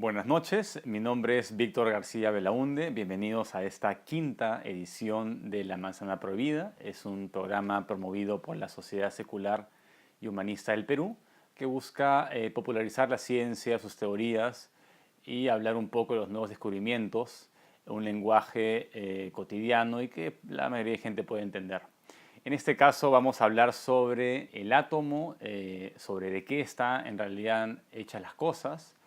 Buenas noches, mi nombre es Víctor García Belaunde. Bienvenidos a esta quinta edición de La Manzana Prohibida. Es un programa promovido por la Sociedad Secular y Humanista del Perú que busca popularizar la ciencia, sus teorías y hablar un poco de los nuevos descubrimientos, un lenguaje cotidiano y que la mayoría de gente puede entender. En este caso vamos a hablar sobre el átomo, sobre de qué están en realidad hechas las cosas,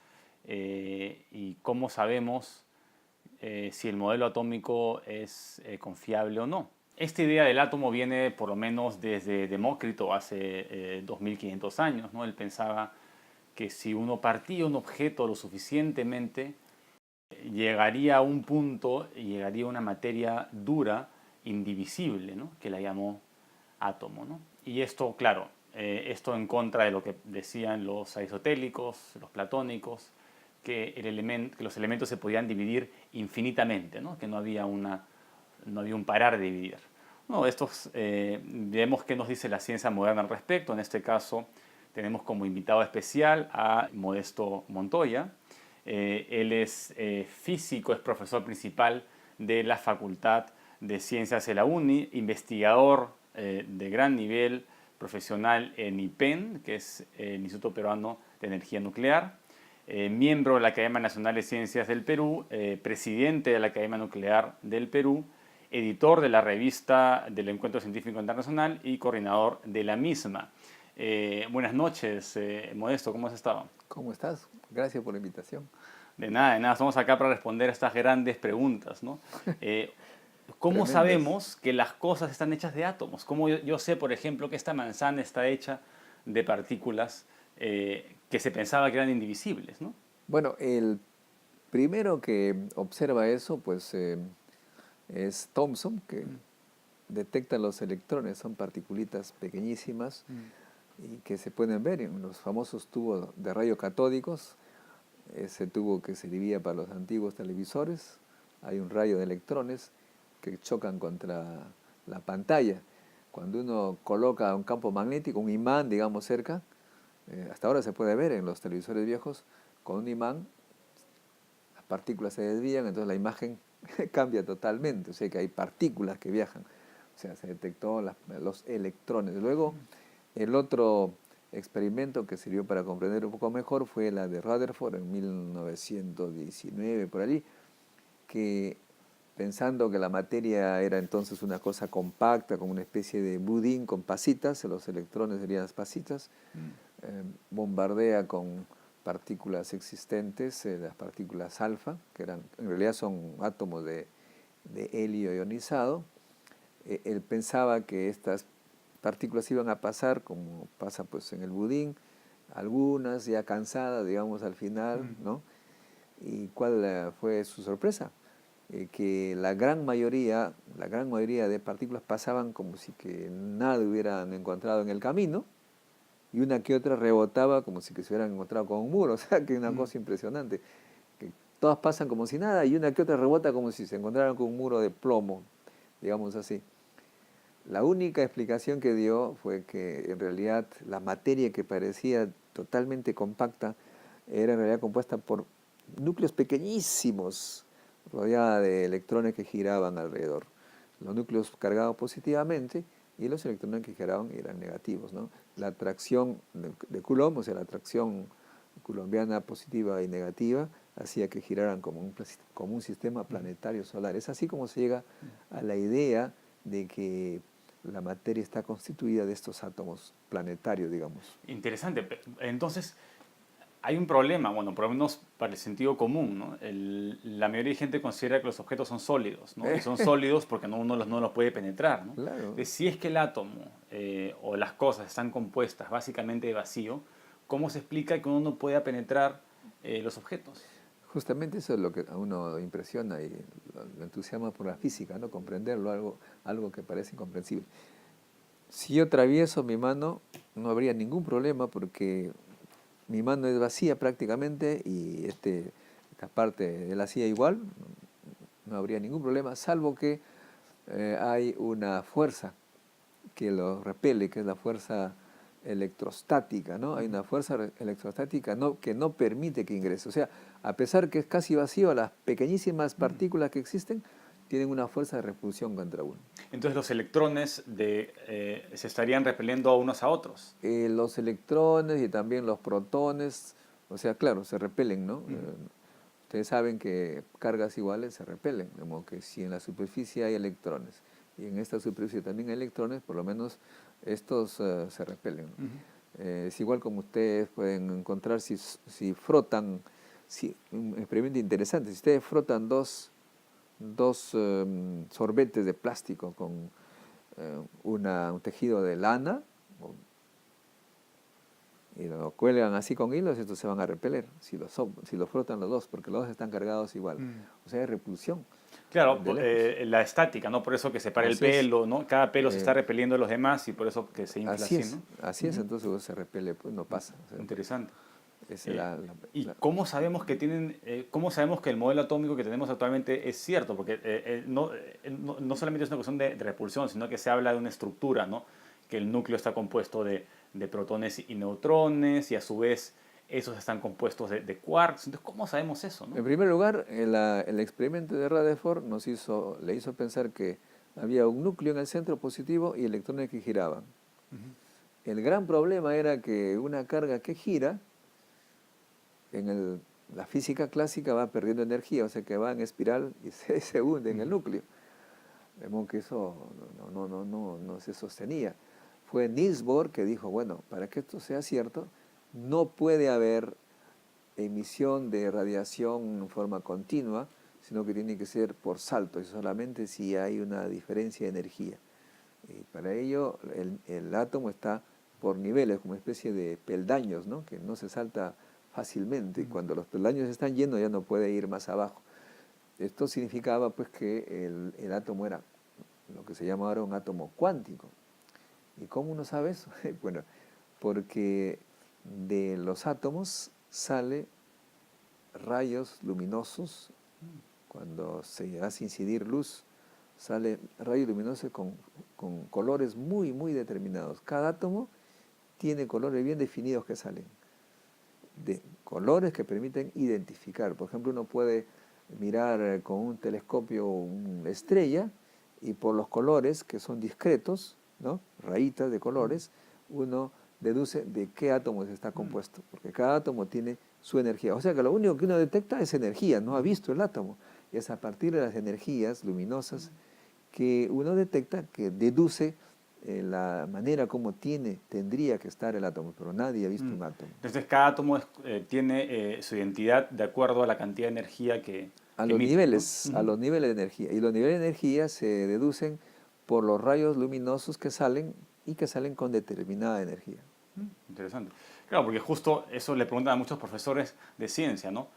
y cómo sabemos si el modelo atómico es confiable o no. Esta idea del átomo viene por lo menos desde Demócrito hace 2500 años, ¿no? Él pensaba que si uno partía un objeto lo suficientemente, llegaría a un punto, llegaría a una materia dura, indivisible, ¿no? Que la llamó átomo, ¿no? Y esto, claro, esto en contra de lo que decían los aristotélicos, los platónicos, que los elementos se podían dividir infinitamente, ¿no? Que no había un parar de dividir. No, vemos qué nos dice la ciencia moderna al respecto. En este caso tenemos como invitado especial a Modesto Montoya. Él es físico, es profesor principal de la Facultad de Ciencias de la UNI, investigador de gran nivel profesional en IPEN, que es el Instituto Peruano de Energía Nuclear, miembro de la Academia Nacional de Ciencias del Perú, presidente de la Academia Nuclear del Perú, editor de la revista del Encuentro Científico Internacional y coordinador de la misma. Buenas noches, Modesto, ¿cómo has estado? ¿Cómo estás? Gracias por la invitación. De nada, estamos acá para responder estas grandes preguntas, ¿no? Eh, ¿Cómo Tremendas. sabemos que las cosas están hechas de átomos? ¿Cómo yo sé, por ejemplo, que esta manzana está hecha de partículas que se pensaba que eran indivisibles, ¿no? Bueno, el primero que observa eso, pues, es Thomson, que detecta los electrones, son particulitas pequeñísimas y que se pueden ver en los famosos tubos de rayos catódicos, ese tubo que servía para los antiguos televisores. Hay un rayo de electrones que chocan contra la pantalla. Cuando uno coloca un campo magnético, un imán, digamos, cerca, hasta ahora se puede ver en los televisores viejos, con un imán las partículas se desvían, entonces la imagen cambia totalmente, o sea que hay partículas que viajan, o sea, se detectó los electrones. Luego, el otro experimento que sirvió para comprender un poco mejor fue la de Rutherford en 1919, por allí, que pensando que la materia era entonces una cosa compacta, como una especie de budín con pasitas, los electrones serían las pasitas, bombardea con partículas existentes, las partículas alfa, que en realidad son átomos de helio ionizado. Él pensaba que estas partículas iban a pasar, como pasa pues en el budín, algunas ya cansadas, digamos, al final, ¿no? ¿Y cuál fue su sorpresa? Que la gran mayoría de partículas pasaban como si que nada hubieran encontrado en el camino, y una que otra rebotaba como si que se hubieran encontrado con un muro, o sea, que es una cosa impresionante, que todas pasan como si nada y una que otra rebota como si se encontraran con un muro de plomo, digamos así. La única explicación que dio fue que en realidad la materia que parecía totalmente compacta era en realidad compuesta por núcleos pequeñísimos, rodeada de electrones que giraban alrededor. Los núcleos cargados positivamente y los electrones que giraban eran negativos, ¿no? La atracción de Coulomb, o sea, la atracción coulombiana positiva y negativa, hacía que giraran como un sistema planetario solar. Es así como se llega a la idea de que la materia está constituida de estos átomos planetarios, digamos. Interesante. Entonces, hay un problema, bueno, por lo menos para el sentido común, ¿no? La mayoría de gente considera que los objetos son sólidos, ¿no? Y son sólidos porque uno los puede penetrar, ¿no? Claro, Entonces, si es que el átomo o las cosas están compuestas básicamente de vacío, ¿cómo se explica que uno no pueda penetrar los objetos? justamente eso es lo que a uno impresiona y lo entusiasma por la física, ¿no? Comprenderlo, algo que parece incomprensible. Si yo atravieso mi mano, no habría ningún problema porque mi mano es vacía prácticamente y esta parte de la silla igual, no habría ningún problema, salvo que hay una fuerza que lo repele, que es la fuerza electrostática, ¿no? Hay una fuerza electrostática que no permite que ingrese. O sea, a pesar que es casi vacío, las pequeñísimas partículas que existen tienen una fuerza de repulsión contra uno. Entonces los electrones se estarían repeliendo a unos a otros. Los electrones y también los protones, o sea, claro, se repelen, ¿no? Ustedes saben que cargas iguales se repelen, como que si en la superficie hay electrones y en esta superficie también hay electrones, por lo menos estos se repelen, ¿no? Es igual como ustedes pueden encontrar si frotan, un experimento interesante, si ustedes frotan dos sorbetes de plástico con un tejido de lana y lo cuelgan así con hilos, estos se van a repeler si lo frotan los dos, porque los dos están cargados igual. O sea, hay repulsión. Claro, la estática, ¿no? Por eso que se para el pelo, ¿no? Cada pelo se está repeliendo de los demás y por eso que se infla así, ¿no? Así es, entonces se repele, pues no pasa. O sea, interesante. ¿Y la- cómo sabemos que cómo sabemos que el modelo atómico que tenemos actualmente es cierto? Porque no solamente es una cuestión de repulsión, sino que se habla de una estructura, ¿no? Que el núcleo está compuesto de protones y neutrones y a su vez esos están compuestos de quarks. Entonces, ¿cómo sabemos eso, no? En primer lugar, el experimento de Rutherford le hizo pensar que había un núcleo en el centro positivo y electrones que giraban. El gran problema era que una carga que gira, la física clásica va perdiendo energía, o sea que va en espiral y se hunde en el núcleo. Vemos que eso no se sostenía. Fue Niels Bohr que dijo, bueno, para que esto sea cierto, no puede haber emisión de radiación en forma continua, sino que tiene que ser por salto, y solamente si hay una diferencia de energía. Y para ello el átomo está por niveles, como una especie de peldaños, ¿no? Que no se salta fácilmente, y cuando los peldaños están llenos ya no puede ir más abajo. Esto significaba pues que el átomo era lo que se llama ahora un átomo cuántico. ¿Y cómo uno sabe eso? Bueno, porque de los átomos sale rayos luminosos. Cuando se hace incidir luz, sale rayos luminosos con colores muy, muy determinados. Cada átomo tiene colores bien definidos que salen, de colores que permiten identificar. Por ejemplo, uno puede mirar con un telescopio una estrella y por los colores, que son discretos, ¿no? Rayitas de colores, uno deduce de qué átomos está compuesto, porque cada átomo tiene su energía. O sea que lo único que uno detecta es energía, no ha visto el átomo. Y es a partir de las energías luminosas que uno detecta, que deduce la manera como tendría que estar el átomo, pero nadie ha visto un átomo. Entonces cada átomo tiene su identidad de acuerdo a la cantidad de energía que emite, Niveles, ¿no? a los niveles de energía. Y los niveles de energía se deducen por los rayos luminosos que salen y que salen con determinada energía. Interesante. Claro, porque justo eso le preguntan a muchos profesores de ciencia, ¿no?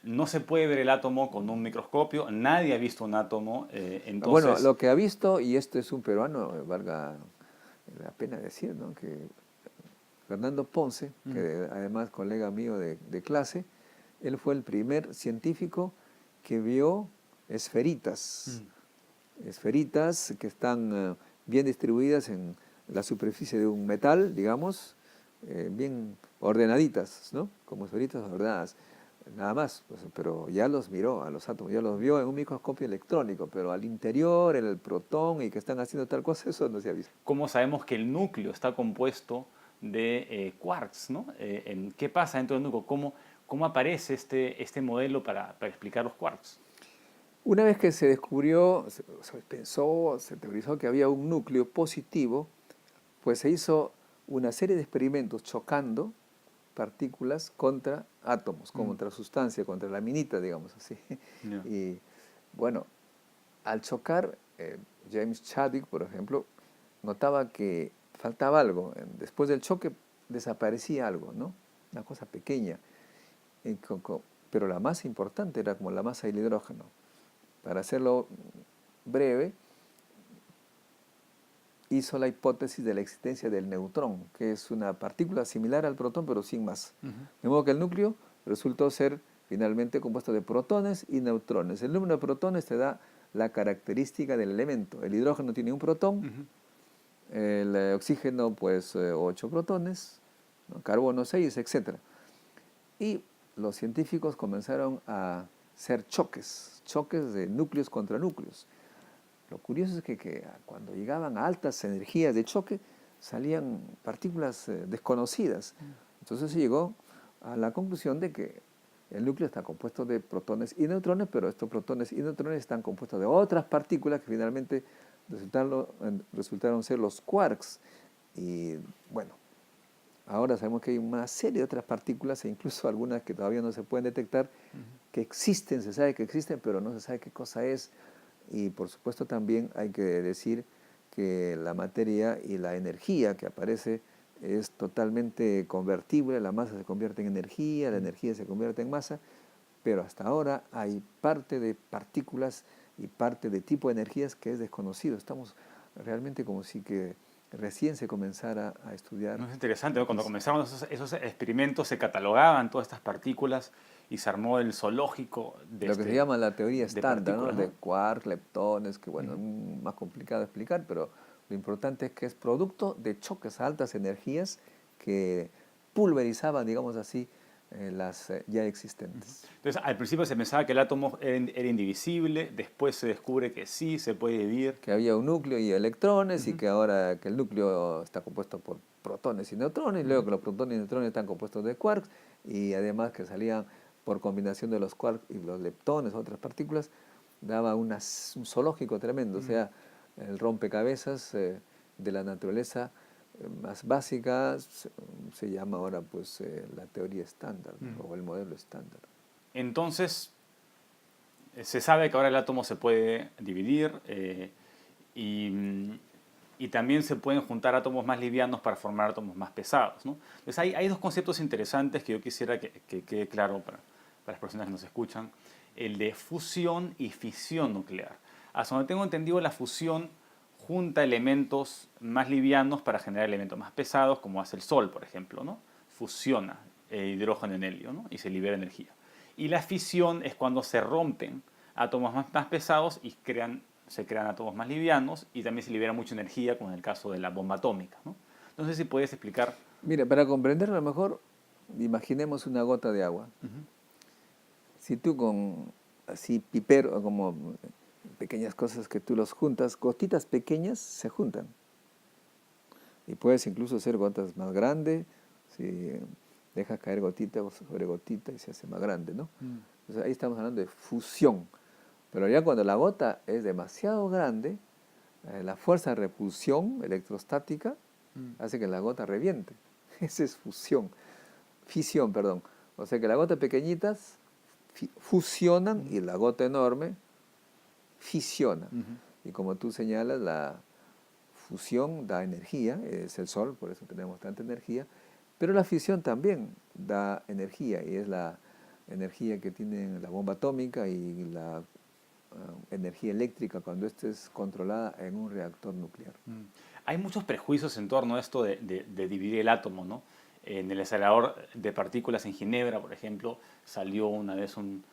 No se puede ver el átomo con un microscopio, nadie ha visto un átomo, entonces... Bueno, lo que ha visto, y esto es un peruano, valga la pena decir, ¿no? Que Fernando Ponce, que además colega mío de clase, él fue el primer científico que vio esferitas, esferitas que están bien distribuidas en la superficie de un metal, digamos, bien ordenaditas, ¿no? Como esferitas ordenadas. Nada más, pues, pero ya los miró a los átomos, ya los vio en un microscopio electrónico, pero al interior, en el protón y que están haciendo tal cosa, eso no se ha visto. ¿Cómo sabemos que el núcleo está compuesto de quarks, ¿no? ¿Qué pasa dentro del núcleo? ¿Cómo aparece este modelo para explicar los quarks? Una vez que se descubrió, se teorizó que había un núcleo positivo, pues se hizo una serie de experimentos chocando partículas contra átomos, contra sustancia, contra laminita, digamos así. Yeah. Y bueno, al chocar, James Chadwick, por ejemplo, notaba que faltaba algo. Después del choque desaparecía algo, ¿no? Una cosa pequeña. Pero la más importante era como la masa del hidrógeno. Para hacerlo breve, hizo la hipótesis de la existencia del neutrón, que es una partícula similar al protón, pero sin masa. De modo que el núcleo resultó ser finalmente compuesto de protones y neutrones. El número de protones te da la característica del elemento. El hidrógeno tiene un protón, el oxígeno pues 8 protones, ¿no? Carbono 6, etc. Y los científicos comenzaron a hacer choques de núcleos contra núcleos. Lo curioso es que cuando llegaban a altas energías de choque salían partículas desconocidas. Entonces se llegó a la conclusión de que el núcleo está compuesto de protones y neutrones, pero estos protones y neutrones están compuestos de otras partículas que finalmente resultaron ser los quarks. Y bueno, ahora sabemos que hay una serie de otras partículas e incluso algunas que todavía no se pueden detectar, que existen, se sabe que existen, pero no se sabe qué cosa es. Y por supuesto también hay que decir que la materia y la energía que aparece es totalmente convertible, la masa se convierte en energía, la energía se convierte en masa, pero hasta ahora hay parte de partículas y parte de tipo de energías que es desconocido. Estamos realmente como si que recién se comenzara a estudiar. No, es interesante, ¿no? Cuando comenzaron esos experimentos se catalogaban todas estas partículas y se armó el zoológico Lo que se llama la teoría de estándar, ¿no? partículas, De ¿no? quarks, leptones, que bueno, es más complicado de explicar, pero lo importante es que es producto de choques a altas energías que pulverizaban, digamos así, las ya existentes. Entonces, al principio se pensaba que el átomo era indivisible, después se descubre que sí, se puede dividir. Que había un núcleo y electrones y que ahora que el núcleo está compuesto por protones y neutrones, y luego que los protones y neutrones están compuestos de quarks y además que salían por combinación de los quarks y los leptones, otras partículas, daba un zoológico tremendo, o sea, el rompecabezas de la naturaleza más básica se llama ahora pues la teoría estándar, ¿no? O el modelo estándar. Entonces, se sabe que ahora el átomo se puede dividir y, y también se pueden juntar átomos más livianos para formar átomos más pesados, ¿no? Entonces, hay dos conceptos interesantes que yo quisiera que quede claro para las personas que nos escuchan. El de fusión y fisión nuclear. Hasta donde tengo entendido, la fusión junta elementos más livianos para generar elementos más pesados, como hace el Sol, por ejemplo, ¿no? Fusiona hidrógeno en helio, ¿no? Y se libera energía. Y la fisión es cuando se rompen átomos más pesados y se crean átomos más livianos y también se libera mucha energía, como en el caso de la bomba atómica, ¿no? No sé si puedes explicar. Mira, para comprenderlo a lo mejor, imaginemos una gota de agua. Si tú con así pipero, como pequeñas cosas que tú los juntas, gotitas pequeñas se juntan. Y puedes incluso hacer gotas más grandes, si dejas caer gotita sobre gotita y se hace más grande, ¿no? Entonces ahí estamos hablando de fusión. Pero ya cuando la gota es demasiado grande, la fuerza de repulsión electrostática hace que la gota reviente. Esa es fisión, perdón. O sea que las gotas pequeñitas fusionan y la gota enorme fisiona. Y como tú señalas, la fusión da energía, es el Sol, por eso tenemos tanta energía, pero la fisión también da energía y es la energía que tiene la bomba atómica y la energía eléctrica cuando ésta es controlada en un reactor nuclear. Hay muchos prejuicios en torno a esto de dividir el átomo, ¿no? En el acelerador de partículas en Ginebra, por ejemplo, salió una vez un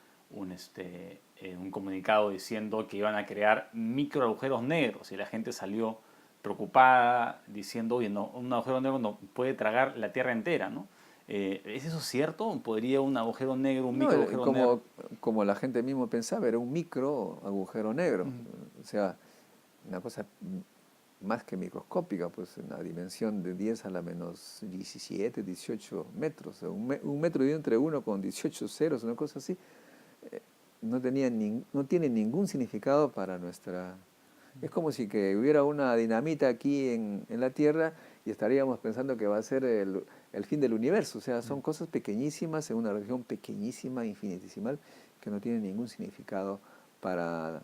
comunicado diciendo que iban a crear micro agujeros negros y la gente salió preocupada diciendo, oye, no, un agujero negro no puede tragar la Tierra entera, ¿no? ¿Es eso cierto? ¿Podría un agujero negro, un No, micro agujero negro? como la gente mismo pensaba, era un micro agujero negro. O sea, una cosa más que microscópica, pues en la dimensión de 10 a la menos 17, 18 metros. O sea, un metro y entre uno con 18 ceros, una cosa así. No tiene ningún significado para nuestra... Es como si que hubiera una dinamita aquí en la Tierra y estaríamos pensando que va a ser el fin del universo. O sea, son cosas pequeñísimas en una región pequeñísima, infinitesimal, que no tienen ningún significado para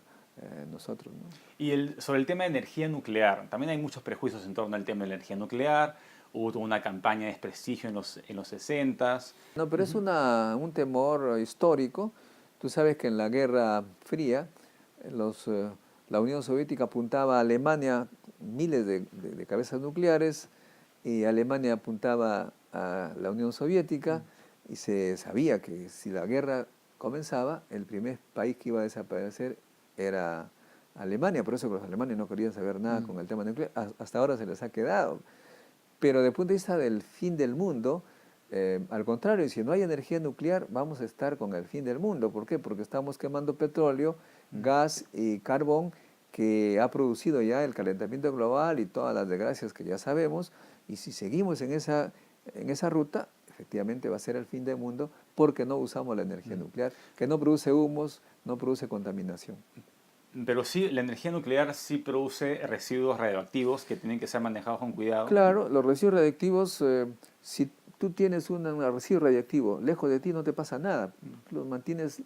nosotros, ¿no? Y sobre el tema de energía nuclear, también hay muchos prejuicios en torno al tema de la energía nuclear. Hubo toda una campaña de desprestigio en los 60s. No, pero es un temor histórico. Tú sabes que en la Guerra Fría la Unión Soviética apuntaba a Alemania miles de cabezas nucleares y Alemania apuntaba a la Unión Soviética y se sabía que si la guerra comenzaba, el primer país que iba a desaparecer era Alemania, por eso que los alemanes no querían saber nada con el tema nuclear, hasta ahora se les ha quedado. Pero desde el punto de vista del fin del mundo, al contrario, si no hay energía nuclear, vamos a estar con el fin del mundo. ¿Por qué? Porque estamos quemando petróleo, gas y carbón que ha producido ya el calentamiento global y todas las desgracias que ya sabemos. Y si seguimos en esa ruta, efectivamente va a ser el fin del mundo porque no usamos la energía nuclear, que no produce humos, no produce contaminación. Pero sí, la energía nuclear sí produce residuos radioactivos que tienen que ser manejados con cuidado. Claro, los residuos radiactivos, si tú tienes un residuo radiactivo lejos de ti no te pasa nada, lo mantienes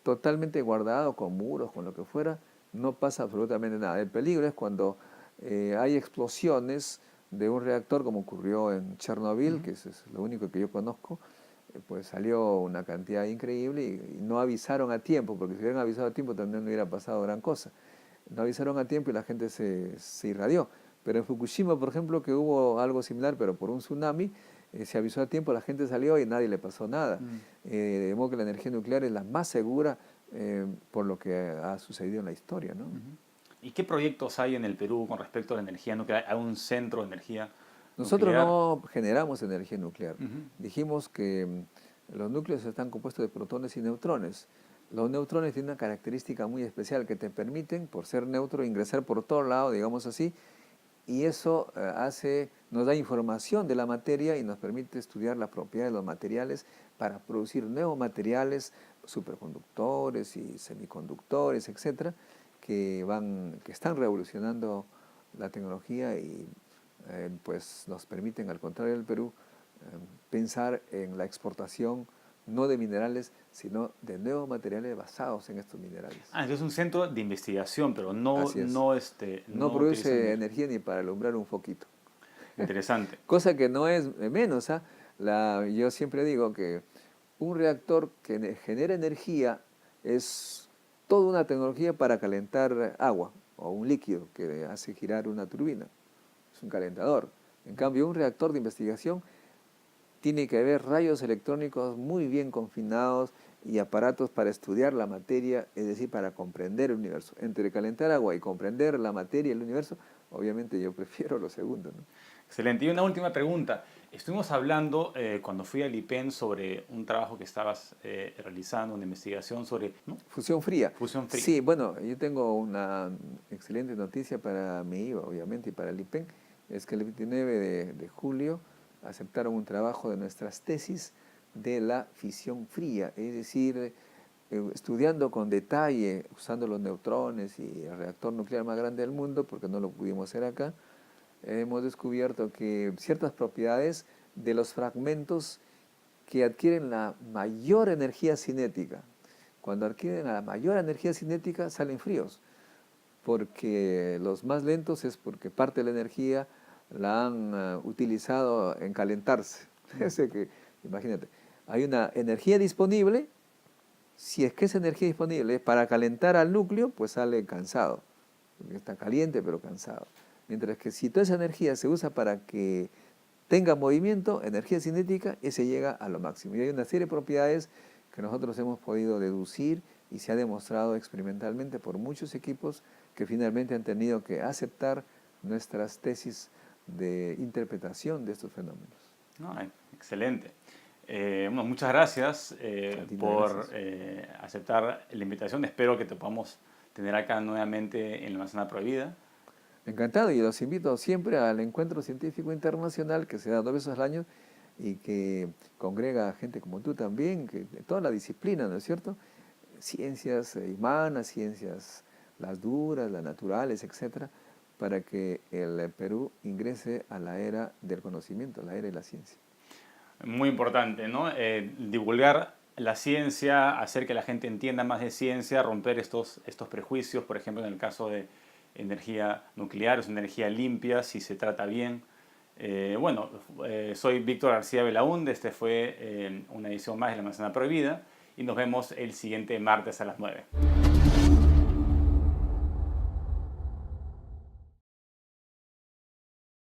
totalmente guardado con muros, con lo que fuera, no pasa absolutamente nada. El peligro es cuando hay explosiones de un reactor, como ocurrió en Chernobyl, que es lo único que yo conozco, pues salió una cantidad increíble y no avisaron a tiempo, porque si hubieran avisado a tiempo también no hubiera pasado gran cosa. No avisaron a tiempo y la gente se irradió. Pero en Fukushima, por ejemplo, que hubo algo similar, pero por un tsunami, se avisó a tiempo, la gente salió y nadie le pasó nada. De modo que la energía nuclear es la más segura por lo que ha sucedido en la historia, ¿no? ¿Y qué proyectos hay en el Perú con respecto a la energía nuclear? ¿Hay un centro de energía Nosotros nuclear? no generamos energía nuclear. Dijimos que los núcleos están compuestos de protones y neutrones. Los neutrones tienen una característica muy especial que te permiten, por ser neutro, ingresar por todo lado, digamos así, y eso nos da información de la materia y nos permite estudiar la propiedad de los materiales para producir nuevos materiales, superconductores y semiconductores, etcétera, que están revolucionando la tecnología y pues nos permiten, al contrario del Perú, pensar en la exportación no de minerales, sino de nuevos materiales basados en estos minerales. Entonces es un centro de investigación, pero no, Así es. no, No produce energía ni para alumbrar un foquito. Interesante. Cosa que no es menos. Yo siempre digo que un reactor que genera energía es toda una tecnología para calentar agua o un líquido que hace girar una turbina. Es un calentador. En cambio, un reactor de investigación tiene que haber rayos electrónicos muy bien confinados y aparatos para estudiar la materia, es decir, para comprender el universo. Entre calentar agua y comprender la materia y el universo, obviamente yo prefiero lo segundo, ¿no? Excelente. Y una última pregunta. Estuvimos hablando cuando fui al IPEN sobre un trabajo que estabas realizando, una investigación sobre, ¿no? Fusión fría. Fusión fría. Sí, bueno, yo tengo una excelente noticia para mi IVA, obviamente, y para el IPEN. Es que el 29 de julio aceptaron un trabajo de nuestras tesis de la fisión fría, es decir, estudiando con detalle, usando los neutrones y el reactor nuclear más grande del mundo, porque no lo pudimos hacer acá, hemos descubierto que ciertas propiedades de los fragmentos que adquieren la mayor energía cinética, cuando adquieren la mayor energía cinética salen fríos, porque los más lentos es porque parte de la energía la han utilizado en calentarse. Imagínate, hay una energía disponible, si es que esa energía disponible para calentar al núcleo, pues sale cansado, porque está caliente pero cansado. Mientras que si toda esa energía se usa para que tenga movimiento, energía cinética, ese llega a lo máximo. Y hay una serie de propiedades que nosotros hemos podido deducir y se ha demostrado experimentalmente por muchos equipos que finalmente han tenido que aceptar nuestras tesis de interpretación de estos fenómenos. Excelente. Bueno, muchas gracias por aceptar la invitación. Espero que te podamos tener acá nuevamente en la Manzana Prohibida. Encantado, y los invito siempre al Encuentro Científico Internacional que se da 2 veces al año y que congrega a gente como tú también, que de toda la disciplina, ¿no es cierto? Ciencias humanas, ciencias las duras, las naturales, etcétera, para que el Perú ingrese a la era del conocimiento, a la era de la ciencia. Muy importante, ¿no? Divulgar la ciencia, hacer que la gente entienda más de ciencia, romper estos prejuicios, por ejemplo, en el caso de energía nuclear, es una energía limpia, si se trata bien. Soy Víctor García Belaúnde, este fue una edición más de La Manzana Prohibida y nos vemos el siguiente martes a las 9.